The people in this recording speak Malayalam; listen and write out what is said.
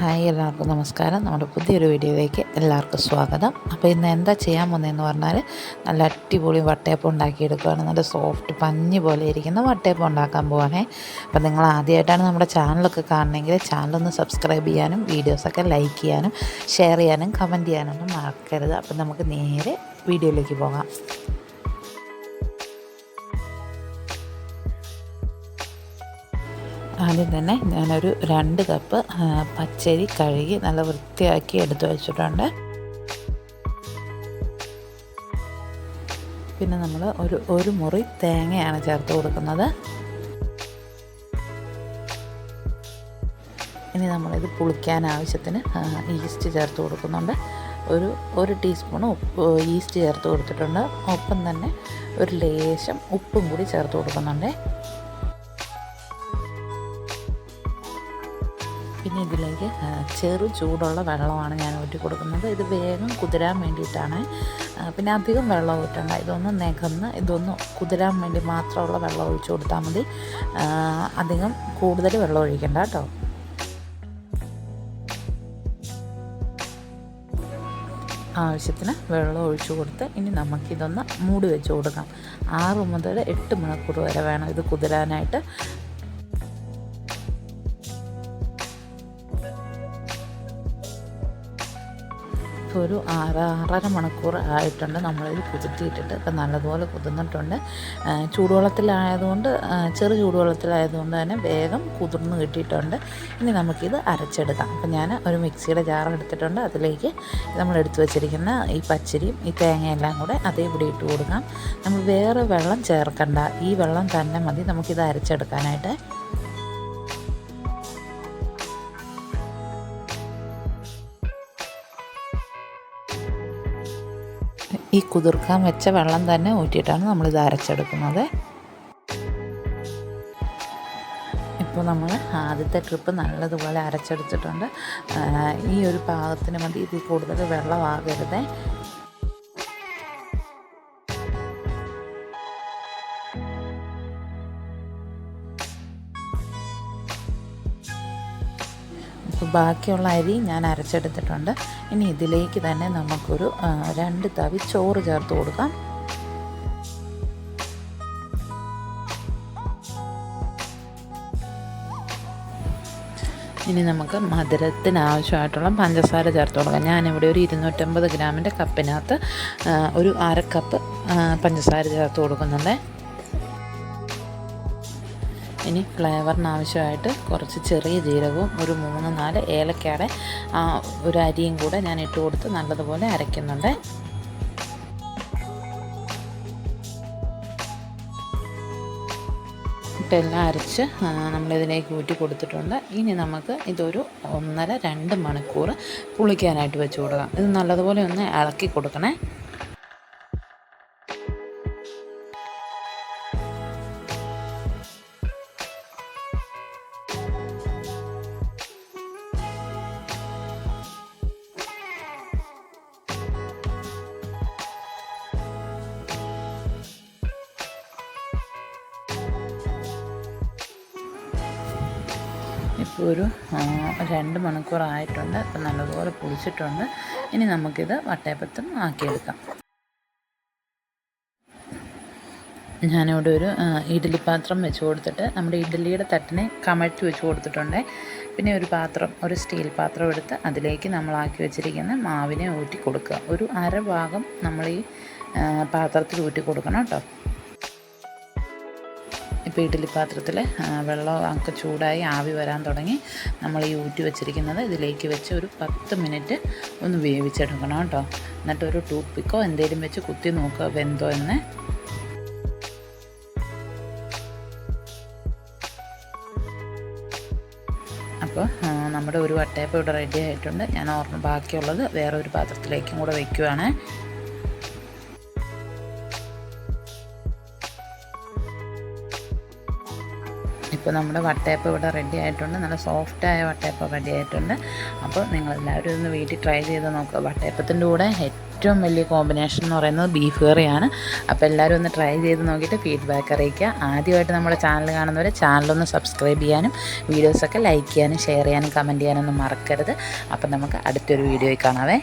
ഹായ്, എല്ലാവർക്കും നമസ്കാരം. നമ്മുടെ പുതിയൊരു വീഡിയോയിലേക്ക് എല്ലാവർക്കും സ്വാഗതം. അപ്പോൾ ഇന്ന് എന്താ ചെയ്യാൻ പോകുന്നതെന്ന് പറഞ്ഞാൽ നല്ല അടിപൊളി വട്ടയപ്പം ഉണ്ടാക്കിയെടുക്കുകയാണ്. നല്ല സോഫ്റ്റ് പഞ്ഞി പോലെ ഇരിക്കുന്ന വട്ടയപ്പം ഉണ്ടാക്കാൻ പോവാണേ. അപ്പോൾ നിങ്ങൾ ആദ്യമായിട്ടാണ് നമ്മുടെ ചാനലൊക്കെ കാണണമെങ്കിൽ ചാനലൊന്ന് സബ്സ്ക്രൈബ് ചെയ്യാനും വീഡിയോസൊക്കെ ലൈക്ക് ചെയ്യാനും ഷെയർ ചെയ്യാനും കമൻറ്റ് ചെയ്യാനൊന്നും മറക്കരുത്. അപ്പോൾ നമുക്ക് നേരെ വീഡിയോയിലേക്ക് പോകാം. ആദ്യം തന്നെ ഞാനൊരു 2 കപ്പ് പച്ചരി കഴുകി നല്ല വൃത്തിയാക്കി എടുത്തു വെച്ചിട്ടുണ്ട്. പിന്നെ നമ്മൾ ഒരു മുറി തേങ്ങയാണ് ചേർത്ത് കൊടുക്കുന്നത്. ഇനി നമ്മളിത് പുളിക്കാൻ ആവശ്യത്തിന് ഈസ്റ്റ് ചേർത്ത് കൊടുക്കുന്നുണ്ട്. ഒരു ടീസ്പൂൺ ഈസ്റ്റ് ചേർത്ത് കൊടുത്തിട്ടുണ്ട്. ഒപ്പം തന്നെ ഒരു ലേശം ഉപ്പും കൂടി ചേർത്ത് കൊടുക്കുന്നുണ്ട്. പിന്നെ ഇതിലേക്ക് ചെറു ചൂടുള്ള വെള്ളമാണ് ഞാൻ ഊറ്റി കൊടുക്കുന്നത്. ഇത് വേഗം കുതിരാൻ വേണ്ടിയിട്ടാണ്. പിന്നെ അധികം വെള്ളം ഊറ്റണ്ട, ഇതൊന്ന് കുതിരാൻ വേണ്ടി മാത്രമുള്ള വെള്ളം ഒഴിച്ചു കൊടുത്താൽ മതി. അധികം കൂടുതൽ വെള്ളം ഒഴിക്കണ്ട കേട്ടോ. ആവശ്യത്തിന് വെള്ളം ഒഴിച്ചു കൊടുത്ത് ഇനി നമുക്കിതൊന്ന് മൂടി വെച്ച് കൊടുക്കാം. 6 മുതൽ 8 മണിക്കൂർ വരെ വേണം ഇത് കുതിരാനായിട്ട്. ഒരു 6-6.5 മണിക്കൂർ ആയിട്ടുണ്ട് നമ്മളിത് കുതിർത്തിയിട്ടിട്ട്. ഇപ്പം നല്ലതുപോലെ കുതിർന്നിട്ടുണ്ട്. ചെറു ചൂടുവെള്ളത്തിലായതുകൊണ്ട് തന്നെ വേഗം കുതിർന്ന് കിട്ടിയിട്ടുണ്ട്. ഇനി നമുക്കിത് അരച്ചെടുക്കാം. അപ്പം ഞാൻ ഒരു മിക്സിയുടെ ജാർ എടുത്തിട്ടുണ്ട്. അതിലേക്ക് നമ്മൾ എടുത്തു വെച്ചിരിക്കുന്ന ഈ പച്ചരിയും ഈ തേങ്ങയെല്ലാം കൂടെ അതേപടി ഇട്ട് കൊടുക്കാം. നമ്മൾ വേറെ വെള്ളം ചേർക്കണ്ട, ഈ വെള്ളം തന്നെ മതി നമുക്കിത് അരച്ചെടുക്കാനായിട്ട്. ഈ കുതിർക്കാൻ വെച്ച വെള്ളം തന്നെ ഊറ്റിയിട്ടാണ് നമ്മളിത് അരച്ചെടുക്കുന്നത്. ഇപ്പോൾ നമ്മൾ ആദ്യത്തെ ട്രിപ്പ് നല്ലതുപോലെ അരച്ചെടുത്തിട്ടുണ്ട്. ഈ ഒരു പാകത്തിന് മതി, ഇതിൽ കൂടുതൽ വെള്ളമാകരുത്. ബാക്കിയുള്ള അരി ഞാൻ അരച്ചെടുത്തിട്ടുണ്ട്. ഇനി ഇതിലേക്ക് തന്നെ നമുക്കൊരു 2 തവി ചോറ് ചേർത്ത് കൊടുക്കാം. ഇനി നമുക്ക് മധുരത്തിന് ആവശ്യമായിട്ടുള്ള പഞ്ചസാര ചേർത്ത് കൊടുക്കാം. ഞാനിവിടെ ഒരു 250 ഗ്രാമിൻ്റെ കപ്പിനകത്ത് ഒരു 1/2 കപ്പ് പഞ്ചസാര ചേർത്ത് കൊടുക്കുന്നുണ്ട്. ഇനി ഫ്ലേവറിന് ആവശ്യമായിട്ട് കുറച്ച് ചെറിയ ജീരകവും ഒരു 3-4 ഏലക്കയുടെ ഒരു അരിയും കൂടെ ഞാൻ ഇട്ട് കൊടുത്ത് നല്ലതുപോലെ അരയ്ക്കുന്നുണ്ട്. ഇപ്പം എല്ലാം അരച്ച് നമ്മളിതിലേക്ക് ഊറ്റി കൊടുത്തിട്ടുണ്ട്. ഇനി നമുക്ക് ഇതൊരു 1.5-2 മണിക്കൂർ പുളിക്കാനായിട്ട് വെച്ച് കൊടുക്കാം. ഇത് നല്ലതുപോലെ ഒന്ന് ഇളക്കി കൊടുക്കണേ. ഇപ്പോൾ ഒരു 2 മണിക്കൂറായിട്ടുണ്ട്. ഇപ്പം നല്ലതുപോലെ പുളിച്ചിട്ടുണ്ട്. ഇനി നമുക്കിത് വട്ടയപ്പത്തും ആക്കിയെടുക്കാം. ഞാനിവിടെ ഒരു ഇഡ്ഡലി പാത്രം വെച്ച് കൊടുത്തിട്ട് നമ്മുടെ ഇഡ്ഡലിയുടെ തട്ടിനെ കമഴ്ത്തി വെച്ച് കൊടുത്തിട്ടുണ്ട്. പിന്നെ ഒരു സ്റ്റീൽ പാത്രം എടുത്ത് അതിലേക്ക് നമ്മളാക്കി വെച്ചിരിക്കുന്ന മാവിനെ ഊറ്റി കൊടുക്കുക. ഒരു 1/2 ഭാഗം നമ്മൾ ഈ പാത്രത്തിൽ ഊറ്റി കൊടുക്കണം കേട്ടോ. ഇപ്പോൾ ഇഡ്ഡലി പാത്രത്തിൽ വെള്ളമൊക്കെ ചൂടായി ആവി വരാൻ തുടങ്ങി. നമ്മൾ ഈ ഊറ്റി വെച്ചിരിക്കുന്നത് ഇതിലേക്ക് വെച്ച് ഒരു 10 മിനിറ്റ് ഒന്ന് വേവിച്ചെടുക്കണം കേട്ടോ. എന്നിട്ട് ഒരു ടൂത്ത് പിക്കോ എന്തെങ്കിലും വെച്ച് കുത്തി നോക്കുക വെന്തോ എന്ന്. അപ്പോൾ നമ്മുടെ ഒരു വട്ടയപ്പം ഇവിടെ റെഡി ആയിട്ടുണ്ട്. ഞാൻ ബാക്കിയുള്ളത് വേറെ ഒരു പാത്രത്തിലേക്കും കൂടെ വയ്ക്കുവാണ്. ഇപ്പോൾ നമ്മുടെ വട്ടയപ്പം ഇവിടെ റെഡി ആയിട്ടുണ്ട്. നല്ല സോഫ്റ്റായ വട്ടയപ്പം റെഡി ആയിട്ടുണ്ട്. അപ്പോൾ നിങ്ങളെല്ലാവരും ഒന്ന് വീട്ടിൽ ട്രൈ ചെയ്ത് നോക്കുക. വട്ടയപ്പത്തിൻ്റെ കൂടെ ഏറ്റവും വലിയ കോമ്പിനേഷൻ എന്ന് പറയുന്നത് ബീഫ് കറിയാണ്. അപ്പോൾ എല്ലാവരും ഒന്ന് ട്രൈ ചെയ്ത് നോക്കിയിട്ട് ഫീഡ്ബാക്ക് അറിയിക്കുക. ആദ്യമായിട്ട് നമ്മുടെ ചാനൽ കാണുന്നവർ ചാനലൊന്ന് സബ്സ്ക്രൈബ് ചെയ്യാനും വീഡിയോസൊക്കെ ലൈക്ക് ചെയ്യാനും ഷെയർ ചെയ്യാനും കമൻറ്റ് ചെയ്യാനൊന്നും മറക്കരുത്. അപ്പം നമുക്ക് അടുത്തൊരു വീഡിയോയിൽ കാണാവേ.